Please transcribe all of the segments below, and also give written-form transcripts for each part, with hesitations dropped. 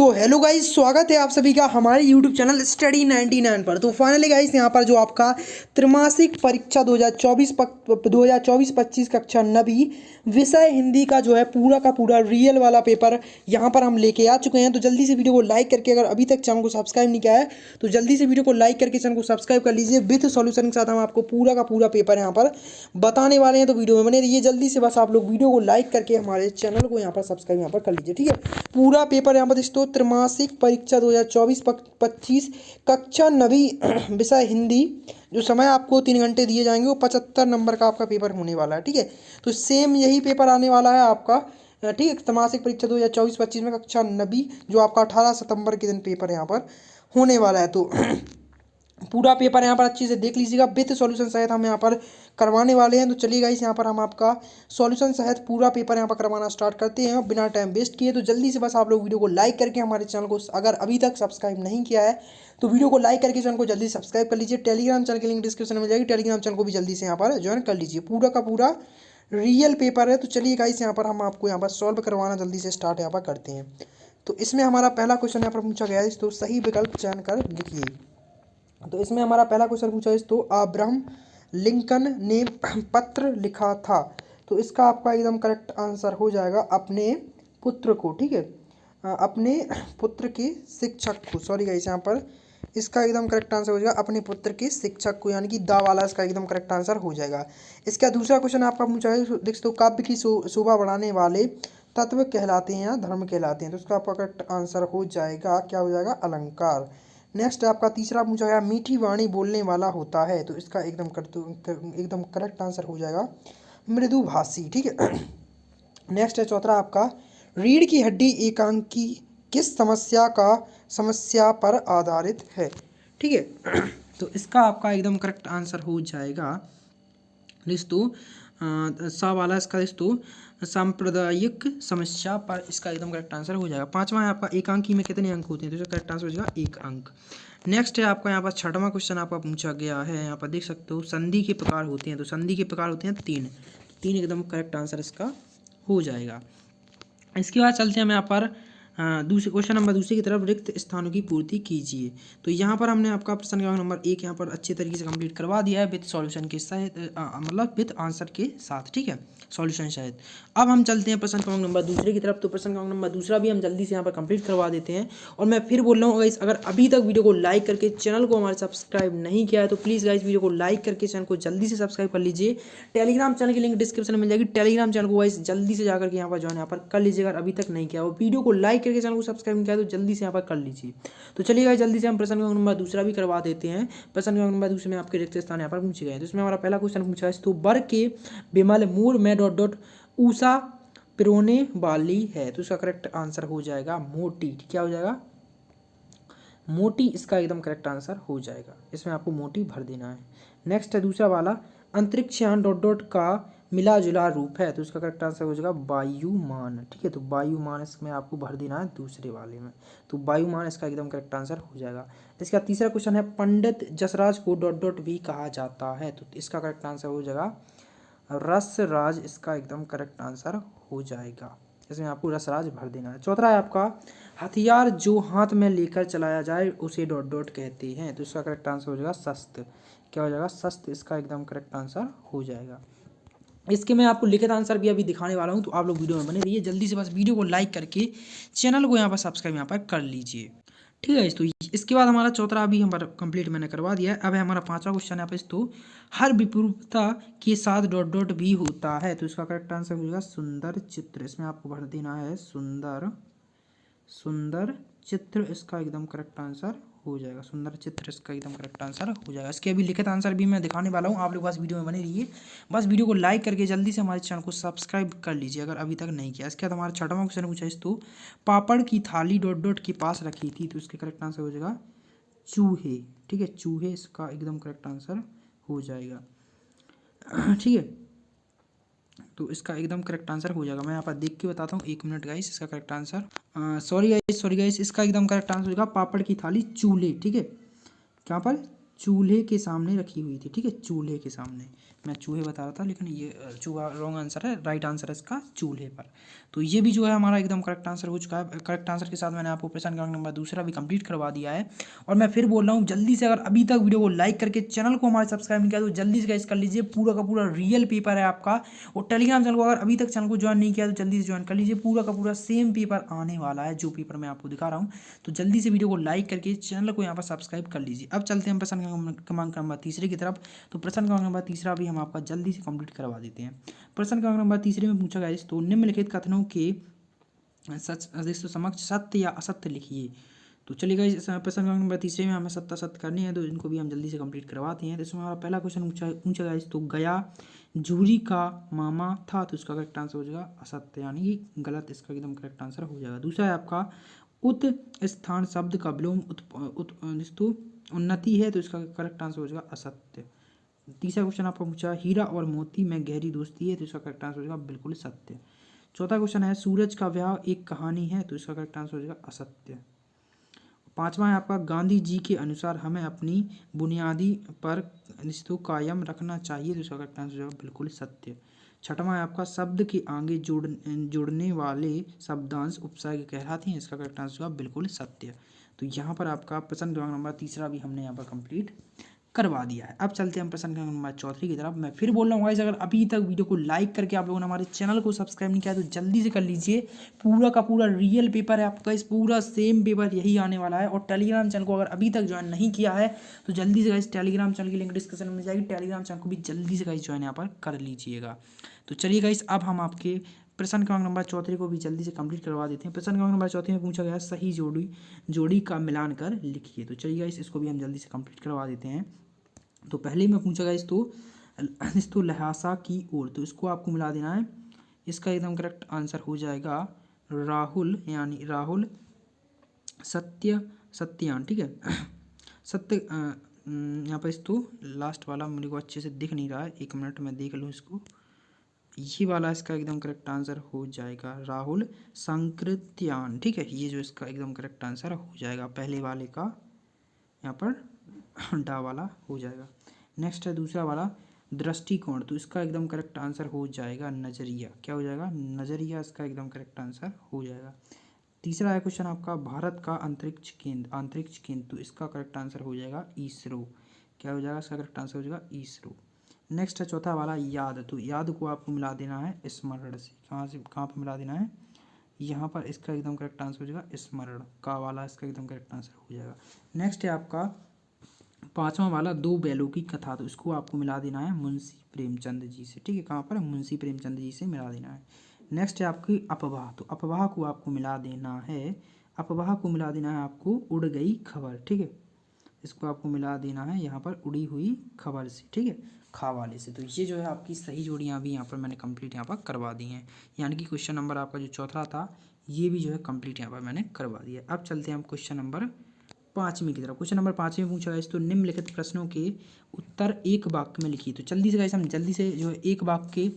तो hello guys, स्वागत है आप सभी का हमारे यूट्यूब चैनल स्टडी 99 पर। तो फाइनली गाइस यहाँ पर जो आपका त्रैमासिक परीक्षा 2024-25 कक्षा 9वीं विषय हिंदी का जो है पूरा का पूरा रियल वाला पेपर यहाँ पर हम लेके आ चुके हैं। तो जल्दी से वीडियो को लाइक करके, अगर अभी तक चैनल को सब्सक्राइब नहीं किया है तो जल्दी से वीडियो को लाइक करके चैनल को सब्सक्राइब कर लीजिए। विथ सॉल्यूशन के साथ हम आपको पूरा का पूरा पेपर यहाँ पर बताने वाले हैं, तो वीडियो में बने रहिए। जल्दी से बस आप लोग वीडियो को लाइक करके हमारे चैनल को यहाँ पर सब्सक्राइब यहाँ पर कर लीजिए, ठीक है। पूरा पेपर यहाँ पर दोस्तों त्रैमासिक परीक्षा 2024-25 कक्षा 9वीं विषय हिंदी, जो समय आपको 3 घंटे दिए जाएंगे, वो 75 नंबर का आपका पेपर होने वाला है, ठीक है। तो सेम यही पेपर आने वाला है आपका, ठीक है। त्रैमासिक परीक्षा 2024-25 में कक्षा 9वीं जो आपका 18 सितंबर के दिन पेपर यहाँ पर होने वाला है। तो पूरा पेपर यहाँ पर अच्छे से देख लीजिएगा, विथ सॉल्यूशन सहित हम यहाँ पर करवाने वाले हैं। तो चलिए गाइस, यहाँ पर हम आपका सॉल्यूशन सहित पूरा पेपर यहाँ पर करवाना स्टार्ट करते हैं बिना टाइम वेस्ट किए। तो जल्दी से बस आप लोग वीडियो को लाइक करके हमारे चैनल को, अगर अभी तक सब्सक्राइब नहीं किया है तो वीडियो को लाइक करके चैनल को जल्दी सब्सक्राइब कर लीजिए। टेलीग्राम चैनल की लिंक डिस्क्रिप्शन में मिल जाएगी, टेलीग्राम चैनल को भी जल्दी से यहाँ पर ज्वाइन कर लीजिए। पूरा का पूरा रियल पेपर है। तो चलिए गाइस, यहाँ पर हम आपको यहाँ पर सॉल्व करवाना जल्दी से स्टार्ट यहाँ पर करते हैं। तो इसमें हमारा पहला क्वेश्चन यहाँ पर पूछा गया है, तो सही विकल्प चयन कर लिखिए। तो इसमें हमारा पहला क्वेश्चन पूछा है, तो अब्राहम लिंकन ने पत्र लिखा था। तो इसका आपका एकदम करेक्ट आंसर हो जाएगा अपने पुत्र को, ठीक है। अपने पुत्र के शिक्षक को, सॉरी गाइस, यहाँ पर इसका एकदम करेक्ट आंसर हो जाएगा अपने पुत्र के शिक्षक को, यानी कि दा वाला इसका एकदम करेक्ट आंसर हो जाएगा। इसका दूसरा क्वेश्चन आपका पूछा है, देख तो काव्य की शोभा बढ़ाने वाले तत्व कहलाते हैं या धर्म कहलाते हैं। तो इसका आपका करेक्ट आंसर हो जाएगा, क्या हो जाएगा, अलंकार। नेक्स्ट आपका तीसरा पूछा गया, मीठी वाणी बोलने वाला होता है। तो इसका एकदम करेक्ट आंसर हो जाएगा मृदुभाषी, ठीक है। नेक्स्ट है चौथा आपका, रीढ़ की हड्डी एकांकी किस समस्या पर आधारित है, ठीक है। तो इसका आपका एकदम करेक्ट आंसर हो जाएगा दोस्तों सा वाला इसका दोस्तों सांप्रदायिक समस्या पर इसका एकदम करेक्ट आंसर हो जाएगा। पांचवा है आपका, एकांकी में कितने अंक होते हैं। तो इसका करेक्ट आंसर हो जाएगा 1 अंक। नेक्स्ट है आपका यहाँ पर छठवां क्वेश्चन आपका पूछा गया है, यहाँ पर देख सकते हो संधि के प्रकार होते हैं। तो संधि के प्रकार होते हैं 3 एकदम करेक्ट आंसर इसका हो जाएगा। इसके बाद चलते हैं हम यहाँ पर दूसरे क्वेश्चन नंबर दूसरे की तरफ, रिक्त स्थानों की पूर्ति कीजिए। तो यहाँ पर हमने आपका प्रश्न क्रमांक नंबर 1 यहाँ पर अच्छे तरीके से कंप्लीट करवा दिया है विथ सॉल्यूशन के साथ, मतलब विथ आंसर के साथ, ठीक है, सॉल्यूशन शायद। अब हम चलते हैं प्रश्न क्रमांक नंबर दूसरे की तरफ। तो प्रश्न क्रमांक नंबर दूसरा भी हम जल्दी से यहाँ पर कंप्लीट करवा देते हैं। और मैं फिर बोल रहा हूँ गाइस, अगर अभी तक वीडियो को लाइक करके चैनल को हमारे सब्सक्राइब नहीं किया है तो प्लीज़ गाइस वीडियो को लाइक करके चैनल को जल्दी से सब्सक्राइब कर लीजिए। टेलीग्राम चैनल की लिंक डिस्क्रिप्शन में मिल जाएगी, टेलीग्राम चैनल को गाइस जल्दी से जाकर के यहाँ पर ज्वाइन यहाँ पर कर लीजिएगा। अगर अभी तक नहीं किया वो वीडियो को लाइक करके चैनल को सब्सक्राइब नहीं किया तो जल्दी से यहाँ पर कर लीजिए। तो चलिए गाइस, जल्दी से हम प्रश्न क्रमांक नंबर दूसरा भी करवा देते हैं। प्रश्न क्रमांक नंबर दूसरे में आपके रिक्त स्थान यहाँ पर पूछे गए हैं। तो इसमें हमारा पहला क्वेश्चन पूछा है, तो बर के विमल मूर में डॉट ऊषा पिरोने वाली है। तो इसका करेक्ट आंसर हो जाएगा मोटी, क्या हो जाएगा, मोटी इसका एकदम करेक्ट आंसर हो जाएगा। इसमें आपको मोटी भर देना है। नेक्स्ट है दूसरा वाला, अंतरिक्षयान डॉट का मिला जुला रूप है। तो इसका करेक्ट आंसर हो जाएगा वायुमान, ठीक है। तो वायुमान इसमें आपको भर देना है दूसरे वाले में। तो वायुमान इसका एकदम करेक्ट आंसर हो जाएगा। इसका तीसरा क्वेश्चन है, पंडित जसराज को डॉट भी कहा जाता है। तो इसका करेक्ट आंसर हो जाएगा रसराज, इसका एकदम करेक्ट आंसर हो जाएगा। इसमें आपको रसराज भर देना है। चौथा है आपका, हथियार जो हाथ में लेकर चलाया जाए उसे डॉट कहते हैं। तो इसका करेक्ट आंसर हो जाएगा शस्त्र, क्या हो जाएगा, शस्त्र इसका एकदम करेक्ट आंसर हो जाएगा। इसके मैं आपको लिखित आंसर भी अभी दिखाने वाला हूं, तो आप लोग वीडियो में बने रहिए। जल्दी से बस वीडियो को लाइक करके चैनल को यहाँ पर सब्सक्राइब यहाँ पर कर लीजिए, ठीक है। तो इसके बाद हमारा चौथा अभी हमारा कंप्लीट मैंने करवा दिया है। अब है हमारा पांचवा क्वेश्चन है, तो हर विपूर्वता के साथ डॉट भी होता है। तो इसका करेक्ट आंसर हो जाएगा सुंदर चित्र। इसमें आपको भर देना है सुंदर चित्र, इसका एकदम करेक्ट आंसर हो जाएगा। सुंदर चित्र इसका एकदम करेक्ट आंसर हो जाएगा। इसके अभी लिखित आंसर भी मैं दिखाने वाला हूँ, आप लोग बस वीडियो में बने रहिए। बस वीडियो को लाइक करके जल्दी से हमारे चैनल को सब्सक्राइब कर लीजिए अगर अभी तक नहीं किया। इसके बाद हमारा छठवां क्वेश्चन पूछा है, तो पापड़ की थाली डॉट के पास रखी थी। तो इसके करेक्ट आंसर हो जाएगा चूहे, ठीक है, चूहे इसका एकदम करेक्ट आंसर हो जाएगा, ठीक है। तो इसका एकदम करेक्ट आंसर हो जाएगा। मैं यहाँ पर देख के बताता हूँ, 1 मिनट गाइस। इसका करेक्ट आंसर सॉरी गाइस, इसका एकदम करेक्ट आंसर होगा पापड़ की थाली चूल्हे, ठीक है, क्या पर चूल्हे के सामने रखी हुई थी। ठीक है, चूल्हे के सामने, मैं चूहे बता रहा था लेकिन ये चूहा रॉन्ग आंसर है, राइट आंसर है इसका चूल्हे पर। तो ये भी जो है हमारा एकदम करेक्ट आंसर हो चुका है। करेक्ट आंसर के साथ मैंने आपको प्रश्न क्रमांक नंबर दूसरा भी कंप्लीट करवा दिया है। और मैं फिर बोल रहा हूँ, जल्दी से अगर अभी तक वीडियो को लाइक करके चैनल को हमारे सब्सक्राइब नहीं किया तो जल्दी से गाइस कर लीजिए। पूरा का पूरा रियल पेपर है आपका। और टेलीग्राम चैनल को अगर अभी तक चैनल को ज्वाइन नहीं किया तो जल्दी से ज्वाइन कर लीजिए। पूरा का पूरा सेम पेपर आने वाला है जो पेपर मैं आपको दिखा रहा हूँ। तो जल्दी से वीडियो को लाइक करके चैनल को यहाँ पर सब्सक्राइब कर लीजिए। अब चलते हैं प्रश्न क्रमांक नंबर तीसरे की तरफ। तो प्रश्न क्रमांक नंबर तीसरा भी हम आपका जल्दी से कंप्लीट करवा देते हैं। प्रश्न क्रमांक नंबर तीसरे में पूछा गया तो निम्नलिखित कथनों के सच समक्ष सत्य या असत्य लिखिए। तो चलिएगा इस प्रश्न क्रमांक नंबर तीसरे में हमें सत्य असत्य करनी है, तो इनको भी हम जल्दी से कंप्लीट करवाते हैं। तो इसमें हमारा पहला क्वेश्चन पूछा गया तो गया जूरी का मामा था, तो इसका करेक्ट आंसर हो जाएगा असत्य, यानी कि गलत, इसका एकदम करेक्ट आंसर हो जाएगा। दूसरा है आपका उत स्थान शब्द का विलोम उन्नति है, तो इसका करेक्ट आंसर हो जाएगा असत्य। तीसरा क्वेश्चन आपका पूछा हीरा और मोती में गहरी दोस्ती है, तो इसका करेक्ट आंसर हो जाएगा बिल्कुल सत्य। चौथा क्वेश्चन है सूरज का ब्याह एक कहानी है, तो इसका करेक्ट आंसर हो जाएगा असत्य। पांचवा है आपका गांधी जी के अनुसार हमें अपनी बुनियादी पर रिश्तों कायम रखना चाहिए, तो इसका करेक्ट आंसर हो जाएगा बिल्कुल सत्य। छठवां है आपका शब्द के आगे जोड़ने वाले शब्दांश उपसर्ग कहलाते हैं, इसका करेक्ट आंसर होगा बिल्कुल सत्य। तो यहाँ पर आपका प्रश्न क्रमांक नंबर तीसरा भी हमने यहाँ पर कंप्लीट करवा दिया है। अब चलते हैं हम प्रश्न क्रमांक नंबर चौथी की तरफ। मैं फिर बोल रहा हूँ गाइस, अगर अभी तक वीडियो को लाइक करके आप लोगों ने हमारे चैनल को सब्सक्राइब नहीं किया तो जल्दी से कर लीजिए। पूरा का पूरा रियल पेपर है आपका, इस पूरा सेम पेपर यही आने वाला है। और टेलीग्राम चैनल को अगर अभी तक ज्वाइन नहीं किया है तो जल्दी से गाइस टेलीग्राम चैनल की लिंक डिस्क्रिप्शन में मिल जाएगी, टेलीग्राम चैनल को भी जल्दी से गाइस ज्वाइन यहाँ पर कर लीजिएगा। तो चलिए गाइस, अब हम आपके प्रश्न क्रमांक नंबर चौथे को भी जल्दी से कंप्लीट करवा देते हैं। प्रश्न क्रमांक नंबर चौथे में पूछा गया सही जोड़ी का मिलान कर लिखिए। तो चलिए गाइस, इसको भी हम जल्दी से कंप्लीट करवा देते हैं। तो पहले में पूछा गया इस तो लहासा की ओर, तो इसको आपको मिला देना है। इसका एकदम करेक्ट आंसर हो जाएगा राहुल, यानी राहुल सत्यान। ठीक है, सत्य यहाँ पर इस तो लास्ट वाला मेरे को अच्छे से दिख नहीं रहा है, एक मिनट में देख लूँ इसको। ये वाला इसका एकदम करेक्ट आंसर हो जाएगा राहुल संकृत्यान। ठीक है, ये जो इसका एकदम करेक्ट आंसर हो जाएगा पहले वाले का, यहाँ पर डा वाला हो जाएगा। नेक्स्ट है दूसरा वाला दृष्टिकोण, तो इसका एकदम करेक्ट आंसर हो जाएगा नजरिया। क्या हो जाएगा? नजरिया, इसका एकदम करेक्ट आंसर हो जाएगा। तीसरा है क्वेश्चन आपका भारत का अंतरिक्ष केंद्र, तो इसका करेक्ट आंसर हो जाएगा इसरो। क्या हो जाएगा? इसका करेक्ट आंसर हो जाएगा इसरो। नेक्स्ट है चौथा वाला याद, तो याद को आपको मिला देना है स्मरण से। कहाँ पर मिला देना है? यहाँ पर। इसका एकदम करेक्ट आंसर हो जाएगा स्मरण का वाला, इसका एकदम करेक्ट आंसर हो जाएगा। नेक्स्ट है आपका पांचवा वाला दो बैलों की कथा, तो इसको आपको मिला देना है मुंशी प्रेमचंद जी से। ठीक है, कहाँ पर? मुंशी प्रेमचंद जी से मिला देना है। नेक्स्ट है आपकी अफवाह, तो अफवाह को आपको मिला देना है, आपको उड़ गई खबर। ठीक है, इसको आपको मिला देना है यहाँ पर उड़ी हुई खबर से। ठीक है, खा वाले से। तो ये जो है आपकी सही जोड़ियाँ भी यहाँ पर मैंने कंप्लीट यहाँ पर करवा दी हैं, यानी कि क्वेश्चन नंबर आपका जो चौथा था ये भी जो है कंप्लीट यहाँ पर मैंने करवा दिया। अब चलते हैं हम क्वेश्चन नंबर पाँचवीं की तरफ। क्वेश्चन नंबर पाँचवीं में पूछा गया तो निम्नलिखित प्रश्नों के उत्तर एक वाक्य में लिखिए। तो जल्दी से गाइस हम जल्दी से जो है एक वाक्य के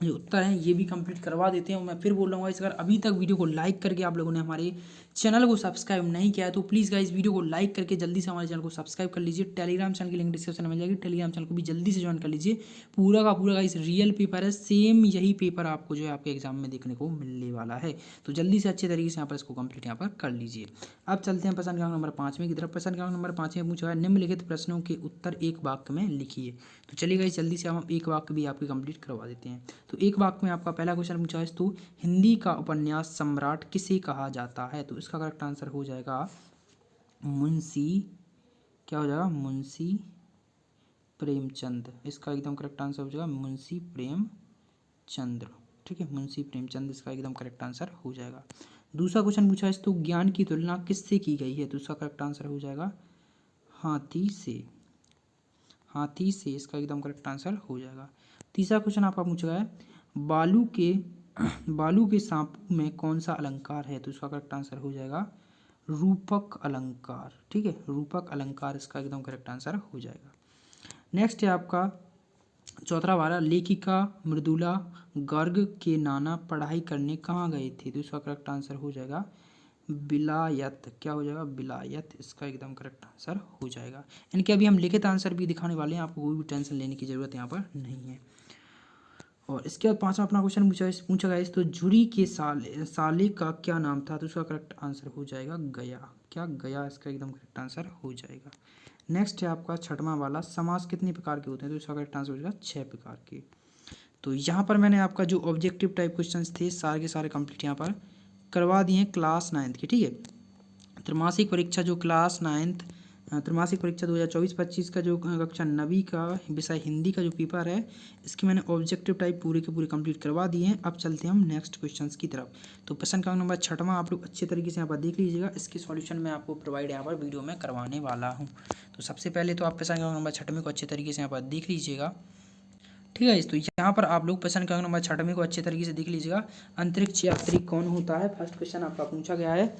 जो उत्तर हैं ये भी कंप्लीट करवा देते हैं। मैं फिर बोल रहा हूँ गाइस, अगर अभी तक वीडियो को लाइक करके आप लोगों ने हमारे चैनल को सब्सक्राइब नहीं किया है तो प्लीज़ गाइस वीडियो को लाइक करके जल्दी से हमारे चैनल को सब्सक्राइब कर लीजिए। टेलीग्राम चैनल की लिंक डिस्क्रिप्शन में मिल जाएगी, टेलीग्राम चैनल को भी जल्दी से ज्वाइन कर लीजिए। पूरा का पूरा गाइस रियल पेपर है, सेम यही पेपर आपको जो है आपके एग्जाम में देखने को मिलने वाला है। तो जल्दी से अच्छे तरीके से यहाँ पर इसको कंप्लीट यहाँ पर कर लीजिए। अब चलते हैं प्रश्न क्रमांक नंबर पाँचवें की तरफ। प्रश्न क्रमांक नंबर पाँचवें में पूछा है निम्नलिखित प्रश्नों के उत्तर एक वाक्य में लिखिए। तो चलिए गाइस जल्दी से हम एक वाक्य भी आपकी कंप्लीट करवा देते हैं। तो एक वाक्य में आपका पहला क्वेश्चन पूछा है तो हिंदी का उपन्यास सम्राट किसे कहा जाता है? तो इसका करेक्ट आंसर हो जाएगा मुंशी, क्या हो जाएगा? मुंशी प्रेमचंद। इसका एकदम करेक्ट आंसर हो जाएगा मुंशी प्रेमचंद्र। ठीक है, मुंशी प्रेमचंद इसका एकदम करेक्ट आंसर हो जाएगा। दूसरा क्वेश्चन पूछा है तो ज्ञान की तुलना किससे की गई है? तो इसका करेक्ट आंसर हो जाएगा हाथी से, हाथी से इसका एकदम करेक्ट आंसर हो जाएगा। तीसरा क्वेश्चन आपका पूछा है बालू के सांपों में कौन सा अलंकार है? तो इसका करेक्ट आंसर हो जाएगा रूपक अलंकार। ठीक है, रूपक अलंकार इसका एकदम करेक्ट आंसर हो जाएगा। नेक्स्ट है आपका चौथा वाला लेखिका मृदुला गर्ग के नाना पढ़ाई करने कहाँ गए थे? तो इसका करेक्ट आंसर हो जाएगा विलायत, क्या हो जाएगा, विलायत इसका एकदम करेक्ट आंसर हो जाएगा। इनके अभी हम लिखित आंसर भी दिखाने वाले हैं, आपको कोई भी टेंशन लेने की ज़रूरत यहाँ पर नहीं है। और इसके बाद पांचवा अपना क्वेश्चन पूछा गया तो झुरी के साले का क्या नाम था, तो उसका करेक्ट आंसर हो जाएगा गया, क्या गया इसका एकदम करेक्ट आंसर हो जाएगा। नेक्स्ट है आपका छठवां वाला, समास कितने प्रकार के होते हैं, तो इसका करेक्ट आंसर हो जाएगा 6 प्रकार के। तो यहाँ पर मैंने आपका जो ऑब्जेक्टिव टाइप क्वेश्चन थे सारे के सारे कंप्लीट यहाँ पर करवा दिए हैं क्लास 9th के, ठीक है। त्रैमासिक परीक्षा जो क्लास 9th त्रैमासिक परीक्षा 2024-25 का जो कक्षा 9वीं का विषय हिंदी का जो पेपर है, इसके मैंने ऑब्जेक्टिव टाइप पूरे के पूरे कंप्लीट करवा दिए हैं। अब चलते हैं हम नेक्स्ट क्वेश्चंस की तरफ। तो प्रश्न का नंबर 6वां आप लोग अच्छे तरीके से यहाँ पर देख लीजिएगा, इसकी सॉल्यूशन मैं आपको प्रोवाइड यहाँ पर वीडियो में करवाने वाला हूँ। तो सबसे पहले तो आप प्रश्न का नंबर 6वें को अच्छे तरीके से यहाँ पर देख लीजिएगा, ठीक है। तो यहाँ पर आप लोग प्रश्न का नंबर 6वें को अच्छे तरीके से देख लीजिएगा, अंतरिक्ष यात्री कौन होता है, फर्स्ट क्वेश्चन आपका पूछा गया है।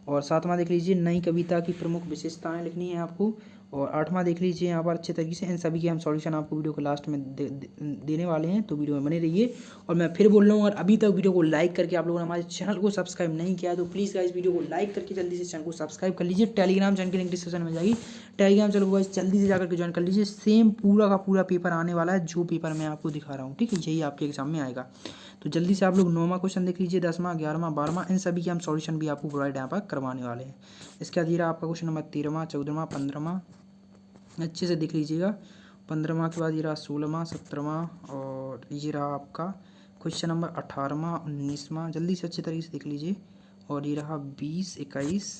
और 7वां देख लीजिए, नई कविता की प्रमुख विशेषताएं लिखनी है आपको। और 8वां देख लीजिए यहाँ पर अच्छे तरीके से, इन सभी के हम सॉल्यूशन आपको वीडियो को लास्ट में देने वाले हैं, तो वीडियो में बने रहिए। और मैं फिर बोल रहा हूँ, अगर अभी तक वीडियो को लाइक करके आप लोगों ने हमारे चैनल को सब्सक्राइब नहीं किया है तो प्लीज़ गाइस वीडियो को लाइक करके जल्दी से चैनल को सब्सक्राइब कर लीजिए। टेलीग्राम चैनल की लिंक डिस्क्रिप्शन में जाएगी, टेलीग्राम चैनल को जल्दी से जाकर के ज्वाइन कर लीजिए। सेम पूरा का पूरा पेपर आने वाला है जो पेपर मैं आपको दिखा रहा हूँ, ठीक है, यही आपके एग्जाम में आएगा। तो जल्दी से आप लोग 9वां क्वेश्चन देख लीजिए, 10वां 11वां 12वां, इन सभी के हम सॉल्यूशन भी आपको प्रोवाइड यहाँ पर करवाने वाले हैं। इसके बाद ये रहा आपका क्वेश्चन नंबर 13वां 14वां 15वां, अच्छे से देख लीजिएगा। 15वां के बाद ये रहा 16वां 17वां, और ये रहा आपका क्वेश्चन नंबर 18वां 19वां, जल्दी से अच्छे तरीके से देख लीजिए। और ये रहा 20 21,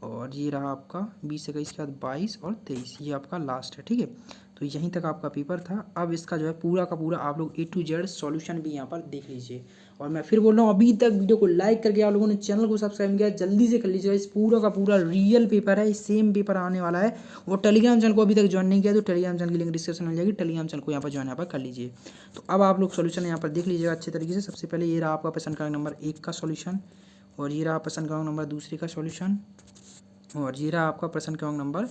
और ये रहा आपका 20 21 के बाद 22 और 23, ये आपका लास्ट है, ठीक है। तो यहीं तक आपका पेपर था। अब इसका जो है पूरा का पूरा आप लोग A to Z सॉल्यूशन भी यहाँ पर देख लीजिए। और मैं फिर बोल रहा हूँ, अभी तक वीडियो को लाइक करके आप लोगों ने चैनल को सब्सक्राइब किया, जल्दी से कर लीजिएगा। इस पूरा का पूरा रियल पेपर है, सेम पेपर आने वाला है। वो टेलीग्राम चैनल को अभी तक ज्वाइन नहीं किया तो टेलीग्राम चैनल की लिंक डिस्क्रिप्शन में मिल जाएगी, टेलीग्राम चैनल को यहाँ पर ज्वाइन यहाँ पर कर लीजिए। तो अब आप लोग सॉल्यूशन यहाँ पर देख लीजिएगा अच्छे तरीके से। सबसे पहले ये रहा आपका प्रश्न का नंबर 1 का सॉल्यूशन, और ये रहा प्रश्न का नंबर 2 का सॉल्यूशन, और ये रहा आपका प्रश्न क्रमांक नंबर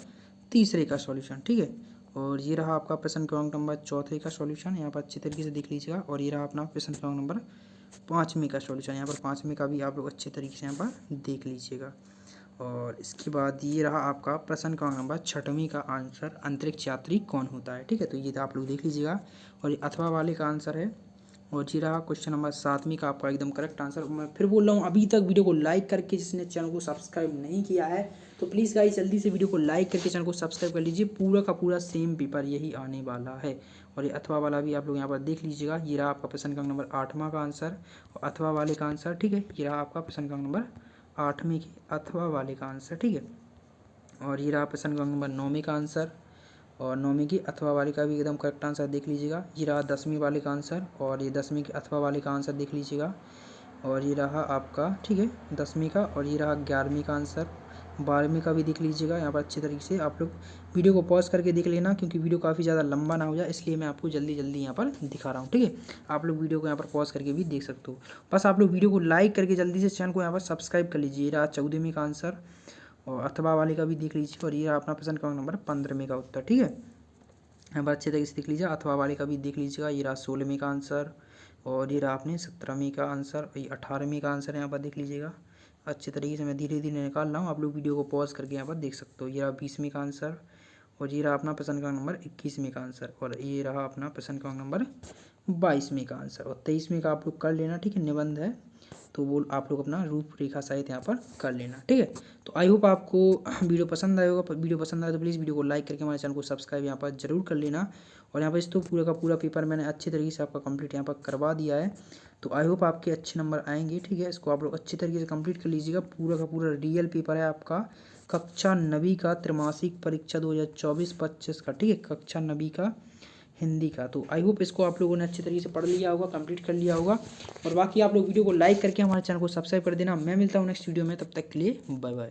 3 का सॉल्यूशन, ठीक है। और ये रहा आपका प्रश्न क्रमांक नंबर 4 का सॉल्यूशन, यहाँ पर अच्छे तरीके से देख लीजिएगा। और ये रहा अपना प्रश्न क्रमांक नंबर 5वें का सॉल्यूशन, यहाँ पर 5वें का भी आप लोग अच्छे तरीके से यहाँ पर देख लीजिएगा। और इसके बाद ये रहा आपका प्रश्न क्रमांक नंबर 6वें का आंसर, अंतरिक्ष यात्री कौन होता है, ठीक है। तो ये आप लोग देख लीजिएगा। और ये अथवा वाले का आंसर है। और जी रहा क्वेश्चन नंबर 7वें का आपका एकदम करेक्ट आंसर। मैं फिर बोल रहा हूँ, अभी तक वीडियो को लाइक करके जिसने चैनल को सब्सक्राइब नहीं किया है तो प्लीज़ गाइस जल्दी से वीडियो को लाइक करके चैनल को सब्सक्राइब कर लीजिए। पूरा का पूरा सेम पेपर यही आने वाला है। और ये अथवा वाला भी आप लोग यहाँ पर देख लीजिएगा। ये रहा आपका प्रश्न क्रमांक नंबर 8वां का आंसर, और अथवा वाले का आंसर, ठीक है। ये रहा आपका प्रश्न क्रमांक नंबर 8वें के अथवा वाले का आंसर, ठीक है। और ये रहा प्रश्न क्रमांक नंबर 9वें का आंसर, और 9वीं की अथवा वाले का भी एकदम करेक्ट आंसर देख लीजिएगा। ये रहा 10वीं वाले का आंसर, और ये 10वीं के अथवा वाले का आंसर देख लीजिएगा। और ये रहा आपका, ठीक है, 10वीं का। और ये रहा 11वीं का आंसर, 12वीं का भी देख लीजिएगा। यहाँ पर अच्छे तरीके से आप लोग वीडियो को पॉज करके देख लेना, क्योंकि वीडियो काफ़ी ज़्यादा लंबा ना हो जाए, इसलिए मैं आपको जल्दी जल्दी यहाँ पर दिखा रहा हूँ, ठीक है। आप लोग वीडियो को यहाँ पर पॉज करके भी देख सकते हो। बस आप लोग वीडियो को लाइक करके जल्दी से चैनल को यहाँ पर सब्सक्राइब कर लीजिए। ये रहा 14वीं का आंसर, और अथवा वाले का भी देख लीजिए। और ये रहा अपना प्रश्न क्रमांक नंबर 15वें का उत्तर, ठीक है। यहाँ पर अच्छे तरीके से देख लीजिए। अथवा वाले का भी देख लीजिएगा। ये रहा 16वीं का आंसर, और ये रहा आपने 17वीं का आंसर, और ये 18वीं का आंसर यहाँ पर देख लीजिएगा। अच्छे तरीके से मैं धीरे धीरे निकाल रहा हूँ, आप लोग वीडियो को पॉज करके यहाँ पर देख सकते हो। ये रहा 20वीं का आंसर, और ये रहा अपना प्रश्न क्रमांक नंबर 21वें का आंसर, और ये रहा अपना प्रश्न क्रमांक नंबर 22वें का आंसर, और 23वें का आप लोग कर लेना, ठीक है। निबंध है तो वो आप लोग अपना रूपरेखा सहित यहाँ पर कर लेना, ठीक है। तो आई होप आपको वीडियो पसंद आएगा। वीडियो पसंद आए तो प्लीज़ वीडियो को लाइक करके हमारे चैनल को सब्सक्राइब यहाँ पर जरूर कर लेना। और यहाँ पर इस तो पूरा का पूरा पेपर मैंने अच्छे तरीके से आपका कंप्लीट यहाँ पर करवा दिया है। तो आई होप आपके अच्छे नंबर आएंगे, ठीक है। इसको आप लोग अच्छे तरीके से कंप्लीट कर लीजिएगा। पूरा का पूरा रियल पेपर है आपका कक्षा 9वीं का त्रैमासिक परीक्षा 2024-25 का, ठीक है, कक्षा 9वीं का हिंदी का। तो आई होप इसको आप लोगों ने अच्छे तरीके से पढ़ लिया होगा, कंप्लीट कर लिया होगा। और बाकी आप लोग वीडियो को लाइक करके हमारे चैनल को सब्सक्राइब कर देना। मैं मिलता हूँ नेक्स्ट वीडियो में, तब तक के लिए बाय बाय।